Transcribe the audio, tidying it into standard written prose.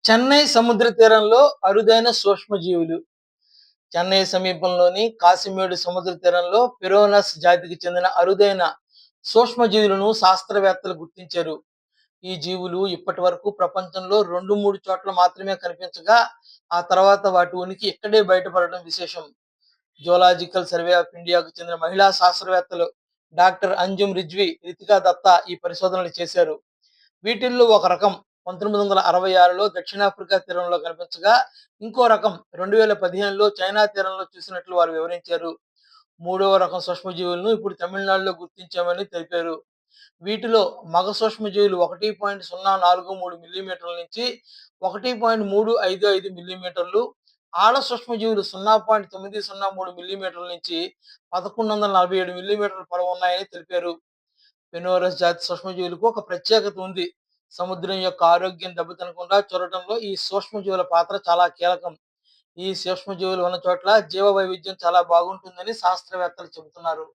చెన్నై సముద్ర తీరంలో అరుదైన సూక్ష్మజీవులు. చెన్నై సమీపంలోని కాసిమేడు సముద్ర తీరంలో పిరోనస్ జాతికి చెందిన అరుదైన సూక్ష్మజీవులను శాస్త్రవేత్తలు గుర్తించారు. ఈ జీవులు ఇప్పటి వరకు ప్రపంచంలో 2, 3 చోట్ల మాత్రమే కనిపించగా, ఆ తర్వాత వాటి ఉనికి ఇక్కడే బయటపడడం విశేషం. జూలాజికల్ సర్వే ఆఫ్ ఇండియాకు చెందిన మహిళా శాస్త్రవేత్తలు డాక్టర్ అంజుమ్ రిజ్వీ, రితికా దత్తా ఈ పరిశోధనలు చేశారు. వీటిల్లో ఒక రకం 1966లో దక్షిణాఫ్రికా తీరంలో కనిపించగా, ఇంకో రకం 2015లో చైనా తీరంలో చూసినట్లు వారు వివరించారు. మూడవ రకం సూక్ష్మజీవులను ఇప్పుడు తమిళనాడులో గుర్తించామని తెలిపారు. వీటిలో మగ సూక్ష్మజీవులు 1.043 మిల్లీమీటర్ల నుంచి 1.355 మిల్లీమీటర్లు, ఆడ సూక్ష్మజీవులు 0.903 మిల్లీమీటర్ల నుంచి 1147 మిల్లీమీటర్ల పొడవు ఉన్నాయని తెలిపారు. పెనోరస్ జాతి సూక్ష్మజీవులకు ఒక ప్రత్యేకత ఉంది. సముద్రం యొక్క ఆరోగ్యం దెబ్బతినకుండా చూడటంలో ఈ సూక్ష్మజీవుల పాత్ర చాలా కీలకం. ఈ సూక్ష్మజీవులు ఉన్న చోట్ల జీవ వైవిధ్యం చాలా బాగుంటుందని శాస్త్రవేత్తలు చెబుతున్నారు.